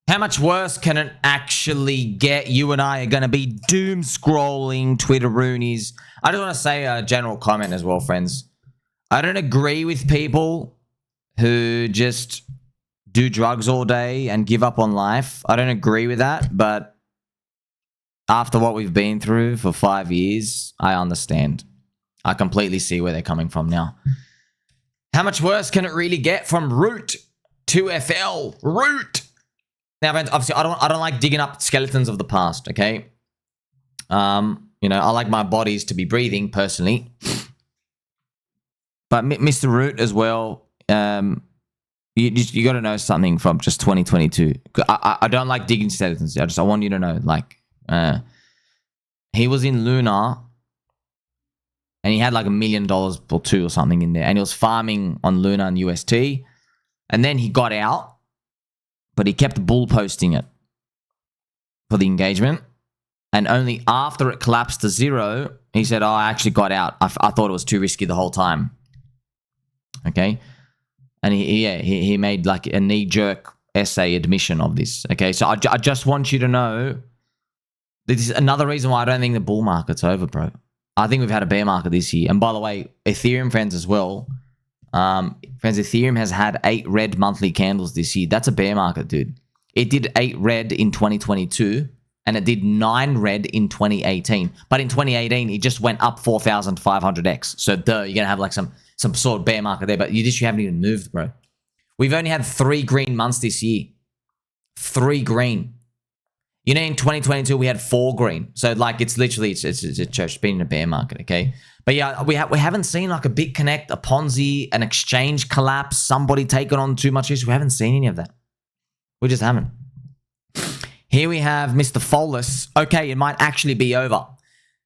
How much worse can it actually get? You and I are going to be doom scrolling Twitteroonies. I just want to say a general comment as well, friends. I don't agree with people who just do drugs all day and give up on life. I don't agree with that, but after what we've been through for 5 years, I understand. I completely see where they're coming from now. How much worse can it really get from root to FL? Root! Now, friends, obviously, I don't like digging up skeletons of the past, okay? You know, I like my bodies to be breathing, personally. But Mr. Root as well, you got to know something from just 2022. I don't like digging skeletons. I want you to know, like, he was in Luna, and he had like $1 million or two or something in there, and he was farming on Luna and UST, and then he got out. But he kept bull posting it for the engagement. And only after it collapsed to zero, he said, oh, I actually got out. I thought it was too risky the whole time. Okay. And he made like a knee-jerk essay admission of this. Okay. So I just want you to know, this is another reason why I don't think the bull market's over, bro. I think we've had a bear market this year. And by the way, Ethereum friends as well. Friends, Ethereum has had 8 red monthly candles this year. That's a bear market, dude. It did 8 red in 2022, and it did 9 red in 2018. But in 2018, it just went up 4,500x. So, you're going to have like some sort of bear market there, but you haven't even moved, bro. We've only had 3 green months this year. 3 green. You know, in 2022, we had 4 green. So, like, it's literally, it's been in a bear market, okay? But yeah, we haven't seen like a big connect, a Ponzi, an exchange collapse, somebody taking on too much risk. We haven't seen any of that. We just haven't. Here we have Mr. Follis. Okay, it might actually be over.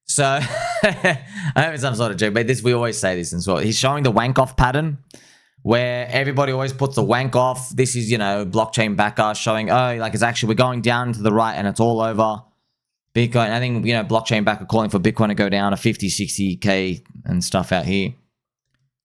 So, I hope it's some sort of joke, but we always say this as well. He's showing the wank off pattern where everybody always puts the wank off. This is, you know, blockchain backer showing, oh, like it's actually, we're going down to the right and it's all over. Bitcoin, I think, you know, blockchain backer calling for Bitcoin to go down to 50, 60K and stuff out here.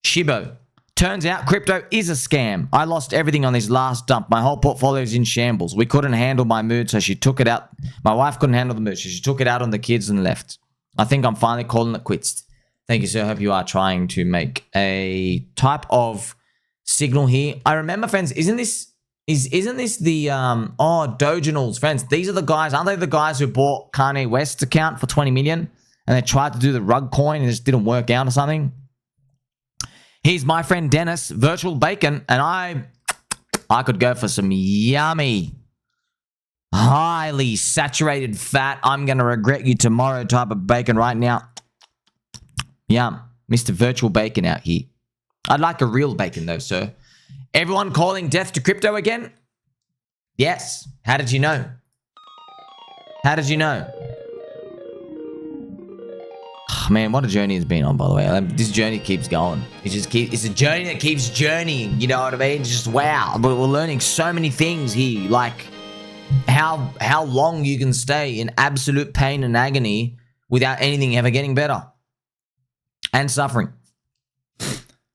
Shibo. Turns out crypto is a scam. I lost everything on this last dump. My whole portfolio is in shambles. We couldn't handle my mood, so she took it out. My wife couldn't handle the mood, so she took it out on the kids and left. I think I'm finally calling it quits. Thank you, sir. I hope you are trying to make a type of signal here. I remember, friends, isn't this the Doginals, friends? These are the guys, aren't they the guys who bought Kanye West's account for 20 million and they tried to do the rug coin and it just didn't work out or something? Here's my friend Dennis, virtual bacon, and I could go for some yummy, highly saturated fat, I'm gonna regret you tomorrow type of bacon right now. Yum. Mr. Virtual Bacon out here. I'd like a real bacon though, sir. Everyone calling death to crypto again? Yes. How did you know? How did you know? Oh, man, what a journey has been on, by the way. This journey keeps going. It's a journey that keeps journeying. You know what I mean? It's just wow. But we're learning so many things here, like how long you can stay in absolute pain and agony without anything ever getting better and suffering.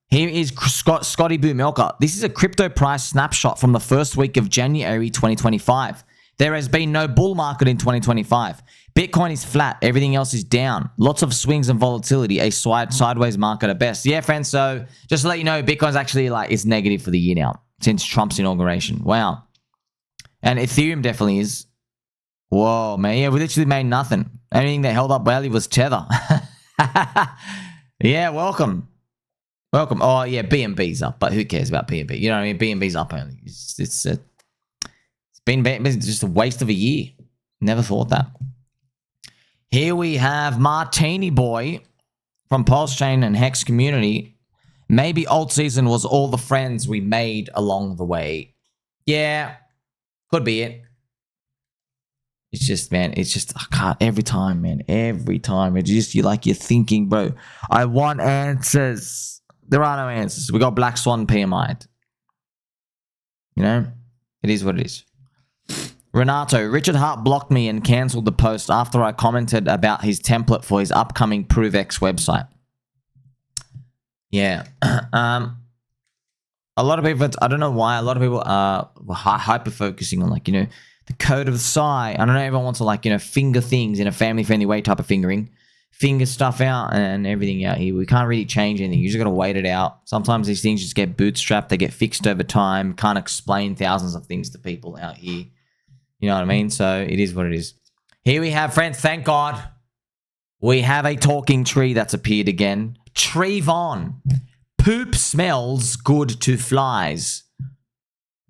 Here is Scotty Boo Milker. This is a crypto price snapshot from the first week of January 2025. There has been no bull market in 2025. Bitcoin is flat. Everything else is down. Lots of swings and volatility. A sideways market at best. Yeah, friends. So just to let you know, Bitcoin's actually it's negative for the year now since Trump's inauguration. Wow. And Ethereum definitely is. Whoa, man. Yeah, we literally made nothing. Anything that held up barely was Tether. Yeah, welcome. Welcome. Oh, yeah, BNB's up, but who cares about BNB? You know what I mean? BNB's up only. It's just a waste of a year. Never thought that. Here we have Martini Boy from Pulse Chain and Hex Community. Maybe Altseason was all the friends we made along the way. Yeah, could be it. It's just, man, it's just, I can't, every time, man, every time. It's just, you're thinking, bro, I want answers. There are no answers. We got Black Swan PMI'd. You know, it is what it is. Renato, Richard Hart blocked me and cancelled the post after I commented about his template for his upcoming ProveX website. Yeah. a lot of people, I don't know why, a lot of people are hyper focusing on like, you know, the code of the Psy. I don't know, everyone wants to like, you know, finger things in a family-friendly way type of fingering. Finger stuff out and everything out here. We can't really change anything. You just got to wait it out. Sometimes these things just get bootstrapped. They get fixed over time. Can't explain thousands of things to people out here. You know what I mean? So it is what it is. Here we have, friends, thank God, we have a talking tree that's appeared again. Trayvon. Poop smells good to flies.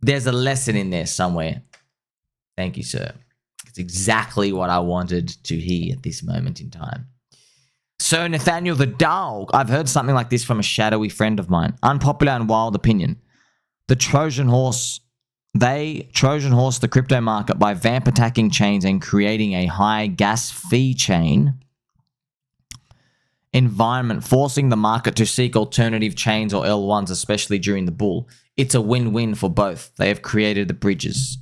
There's a lesson in there somewhere. Thank you, sir. It's exactly what I wanted to hear at this moment in time. So Nathaniel the dog. I've heard something like this from a shadowy friend of mine. Unpopular and wild opinion. The Trojan Horse, Trojan Horse the crypto market by vamp attacking chains and creating a high gas fee chain environment, forcing the market to seek alternative chains or L1s, especially during the bull. It's a win-win for both. They have created the bridges.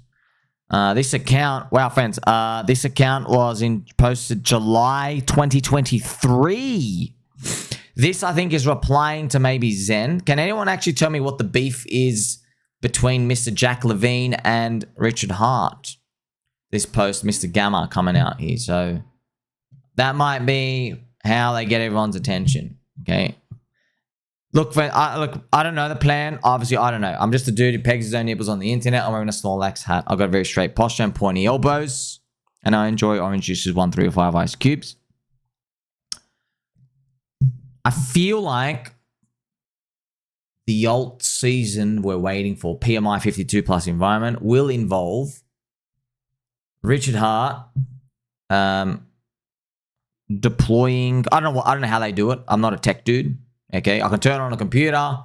This account, wow, friends, this account was posted July 2023. This, I think, is replying to maybe Zen. Can anyone actually tell me what the beef is between Mr. Jack Levine and Richard Hart? This post, Mr. Gamma coming out here. So that might be how they get everyone's attention, okay? Look, I don't know the plan. Obviously, I don't know. I'm just a dude who pegs his own nipples on the internet. I'm wearing a Snorlax hat. I've got a very straight posture and pointy elbows. And I enjoy orange juices, 1, 3, or 5 ice cubes. I feel like the alt season we're waiting for, PMI 52 plus environment, will involve Richard Hart deploying. I don't know how they do it. I'm not a tech dude. Okay, I can turn on a computer.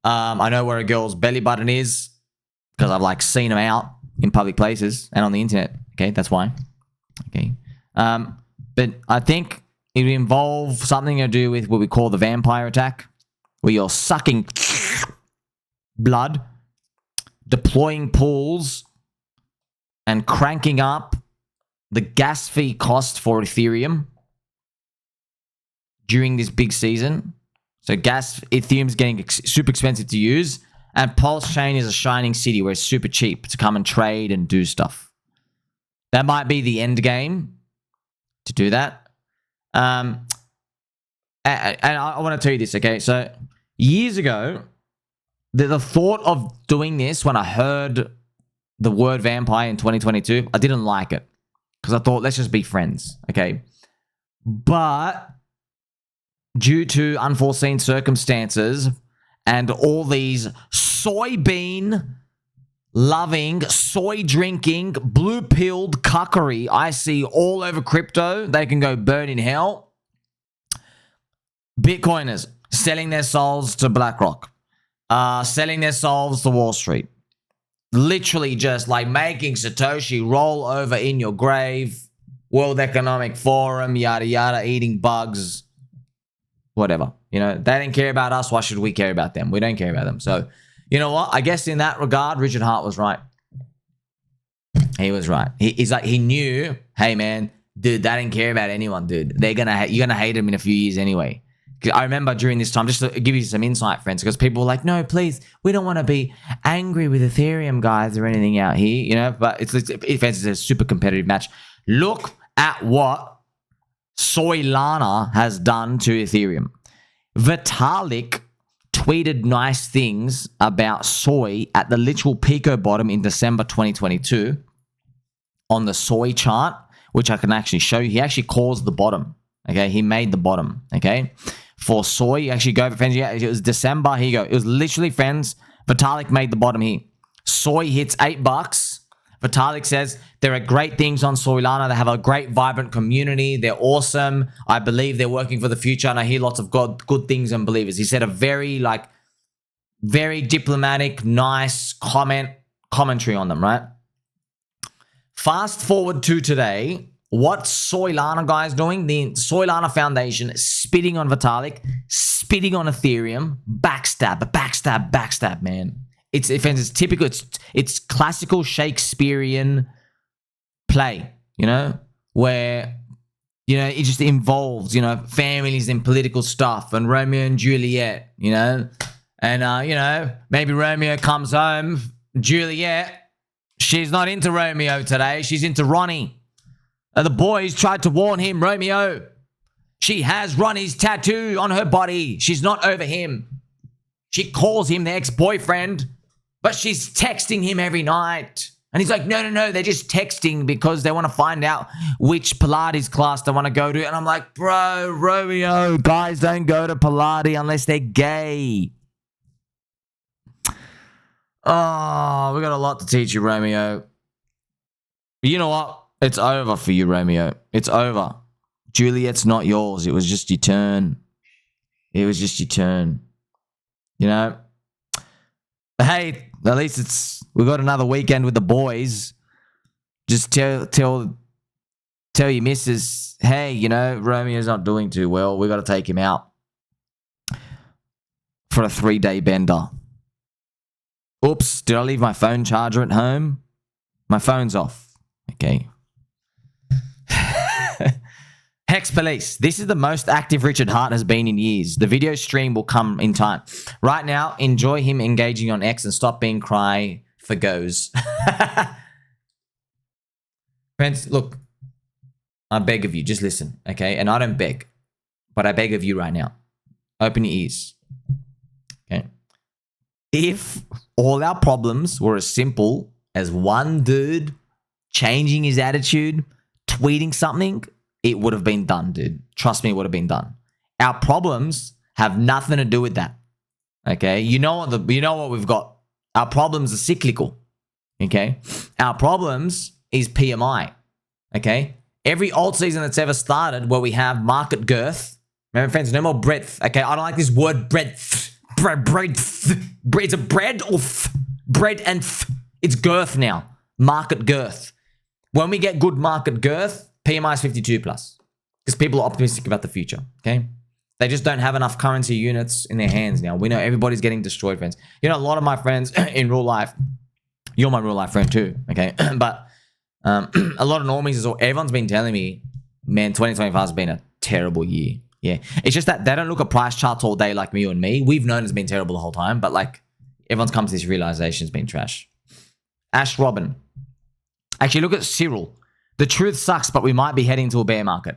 I know where a girl's belly button is because I've like seen them out in public places and on the internet. Okay, that's why. Okay, but I think it would involve something to do with what we call the vampire attack, where you're sucking blood, deploying pools, and cranking up the gas fee cost for Ethereum during this big season. So Ethereum's getting super expensive to use, and Pulse Chain is a shining city where it's super cheap to come and trade and do stuff. That might be the end game to do that. And I want to tell you this, okay? So years ago, the thought of doing this, when I heard the word vampire in 2022, I didn't like it because I thought, let's just be friends, okay? But due to unforeseen circumstances and all these soybean loving, soy drinking, blue pilled cuckery I see all over crypto, they can go burn in hell. Bitcoiners selling their souls to BlackRock, selling their souls to Wall Street, literally just like making Satoshi roll over in your grave, World Economic Forum, yada yada, eating bugs. Whatever, you know, they didn't care about us. Why should we care about them? We don't care about them. So, you know what? I guess in that regard, Richard Hart was right. He was right. He's like, he knew, hey man, dude, they didn't care about anyone, dude. You're gonna hate them in a few years anyway. I remember during this time, just to give you some insight, friends, because people were like, no, please, we don't want to be angry with Ethereum guys or anything out here, you know. But it's a super competitive match. Look at what Soylana has done to Ethereum. Vitalik tweeted nice things about soy at the literal pico bottom in December 2022 on the soy chart, which I can actually show you. He actually caused the bottom. Okay, he made the bottom. Okay, for soy, you actually go, friends. Yeah, it was December. Here you go. It was literally, friends. Vitalik made the bottom here. Soy hits $8. Vitalik says there are great things on Soylana. They have a great, vibrant community. They're awesome. I believe they're working for the future, and I hear lots of good things and believers. He said a very diplomatic, nice commentary on them, right? Fast forward to today. What Soylana guys doing? The Soylana Foundation spitting on Vitalik, spitting on Ethereum, backstab, man. It's typical. It's classical Shakespearean play, you know, where, you know, it just involves, you know, families and political stuff and Romeo and Juliet, you know, And, you know, maybe Romeo comes home. Juliet, she's not into Romeo today. She's into Ronnie. And the boys tried to warn him, Romeo, she has Ronnie's tattoo on her body. She's not over him. She calls him the ex-boyfriend, but she's texting him every night. And he's like, no, they're just texting because they want to find out which Pilates class they want to go to. And I'm like, bro, Romeo, guys don't go to Pilates unless they're gay. Oh, we got a lot to teach you, Romeo. But you know what? It's over for you, Romeo. It's over. Juliet's not yours. It was just your turn. It was just your turn. You know? Hey, at least we got another weekend with the boys. Just tell your missus, hey, you know, Romeo's not doing too well. We got to take him out for a 3-day bender. Oops, did I leave my phone charger at home? My phone's off. Okay. HEX Police. This is the most active Richard Hart has been in years. The video stream will come in time. Right now, enjoy him engaging on X and stop being cry for goes. Friends, look, I beg of you, just listen, okay? And I don't beg, but I beg of you right now. Open your ears. Okay? If all our problems were as simple as one dude changing his attitude, tweeting something, it would have been done, dude. Trust me, it would have been done. Our problems have nothing to do with that. Okay? You know what we've got. Our problems are cyclical. Okay? Our problems is PMI. Okay? Every alt season that's ever started where we have market girth. Remember, friends, no more breadth. Okay? I don't like this word breadth. Breadth. It's a bread or bread and it's girth now. Market girth. When we get good market girth, PMI is 52 plus. Because people are optimistic about the future. Okay? They just don't have enough currency units in their hands now. We know everybody's getting destroyed, friends. You know, a lot of my friends in real life, you're my real life friend too, okay? But a lot of normies, everyone's been telling me, man, 2025 has been a terrible year. Yeah. It's just that they don't look at price charts all day like you and me. We've known it's been terrible the whole time, but like everyone's come to this realization it's been trash. Ash Robin. Actually, look at Cyril. The truth sucks, but we might be heading to a bear market.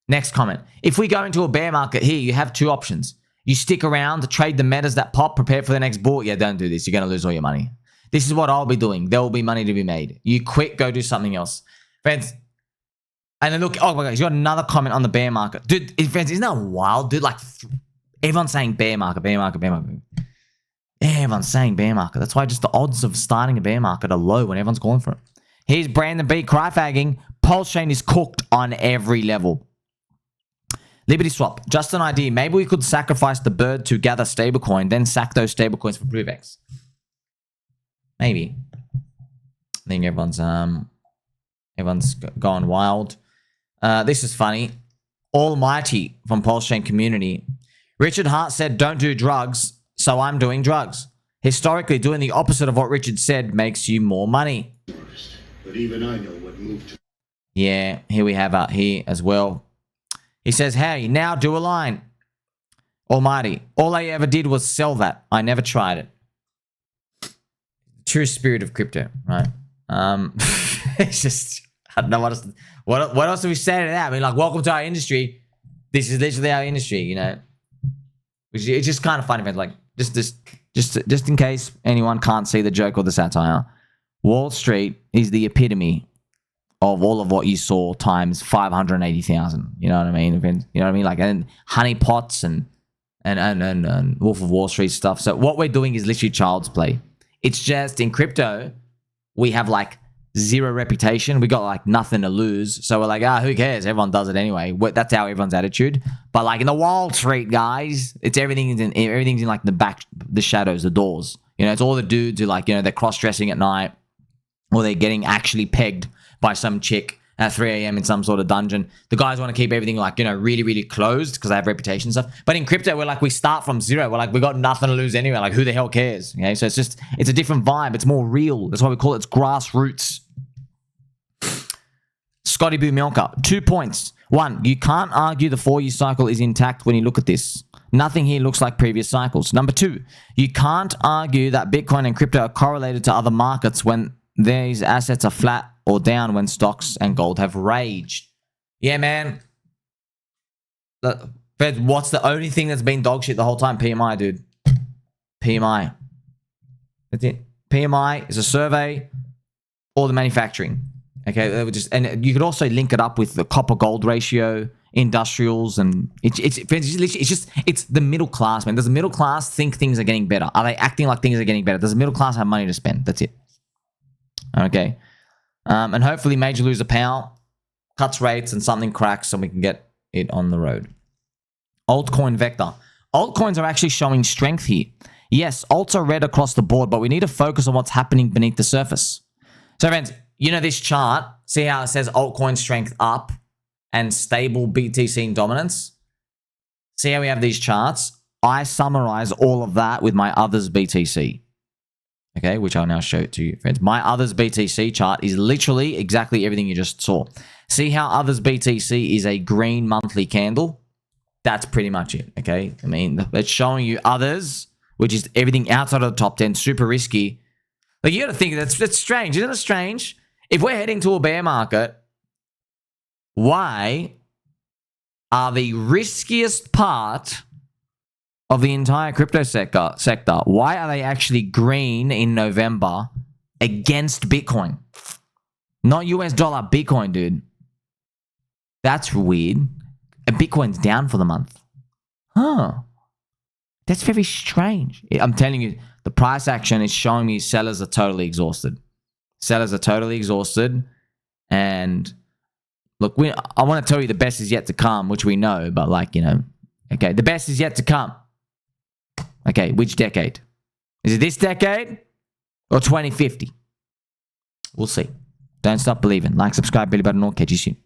Next comment. If we go into a bear market here, you have two options. You stick around to trade the metas that pop, prepare for the next bull. Yeah, don't do this. You're going to lose all your money. This is what I'll be doing. There will be money to be made. You quit, go do something else. Friends, and then look, oh my God, you got another comment on the bear market. Dude, friends, isn't that wild, dude? Like, everyone's saying bear market, bear market, bear market. Everyone's saying bear market. That's why just the odds of starting a bear market are low when everyone's going for it. Here's Brandon B. cry-fagging. Pulse chain is cooked on every level. Liberty swap. Just an idea. Maybe we could sacrifice the bird to gather stablecoin, then sack those stablecoins for ProveX. Maybe. I think everyone's gone wild. This is funny. Almighty from Pulse Chain Community. Richard Hart said, don't do drugs, so I'm doing drugs. Historically, doing the opposite of what Richard said makes you more money. But even I know what moved. Yeah, here we have here as well. He says, hey, now do a line. Almighty. All I ever did was sell that. I never tried it. True spirit of crypto, right? It's just, I don't know what else do we say to that? I mean, like, welcome to our industry. This is literally our industry, you know? Which it's just kind of funny, man. Like, just in case anyone can't see the joke or the satire, Wall Street is the epitome of all of what you saw times 580,000. You know what I mean? You know what I mean? Like, and honeypots and Wolf of Wall Street stuff. So what we're doing is literally child's play. It's just in crypto, we have like zero reputation. We got like nothing to lose. So we're like, who cares? Everyone does it anyway. That's how everyone's attitude. But like in the Wall Street, guys, it's everything's in like the shadows, the doors. You know, it's all the dudes who like, you know, they're cross-dressing at night or they're getting actually pegged by some chick at 3 a.m. in some sort of dungeon. The guys want to keep everything like, you know, really, really closed because they have reputation and stuff. But in crypto, we're like, we start from zero. We're like, we got nothing to lose anyway. Like, who the hell cares? Okay, so it's a different vibe. It's more real. That's why we call it. It's grassroots. Scotty Boo Milka, 2 points. One, you can't argue the 4-year cycle is intact when you look at this. Nothing here looks like previous cycles. Number 2, you can't argue that Bitcoin and crypto are correlated to other markets when these assets are flat or down when stocks and gold have raged. Yeah, man. Fed, what's the only thing that's been dog shit the whole time? PMI, dude. PMI. That's it. PMI is a survey or the manufacturing. Okay, and you could also link it up with the copper gold ratio, industrials, and it's the middle class, man. Does the middle class think things are getting better? Are they acting like things are getting better? Does the middle class have money to spend? That's it. Okay, and hopefully Major Loser Powell cuts rates and something cracks so we can get it on the road. Altcoin vector. Altcoins are actually showing strength here. Yes, alts are red across the board, but we need to focus on what's happening beneath the surface. So friends, you know this chart, see how it says altcoin strength up and stable BTC dominance? See how we have these charts? I summarize all of that with my OTHERS-btc. Okay, which I'll now show it to you, friends. My OTHERS-btc chart is literally exactly everything you just saw. See how OTHERS-btc is a green monthly candle? That's pretty much it, okay? I mean, it's showing you others, which is everything outside of the top 10, super risky. Like, you got to think, that's strange. Isn't it strange? If we're heading to a bear market, why are the riskiest part of the entire crypto sector, why are they actually green in November against Bitcoin? Not US dollar, Bitcoin, dude. That's weird. And Bitcoin's down for the month. Huh. That's very strange. I'm telling you, the price action is showing me sellers are totally exhausted. Sellers are totally exhausted. And look, I want to tell you the best is yet to come, which we know, but like, you know, okay, the best is yet to come. Okay, which decade? Is it this decade or 2050? We'll see. Don't stop believing. Like, subscribe, belly button, or catch you soon.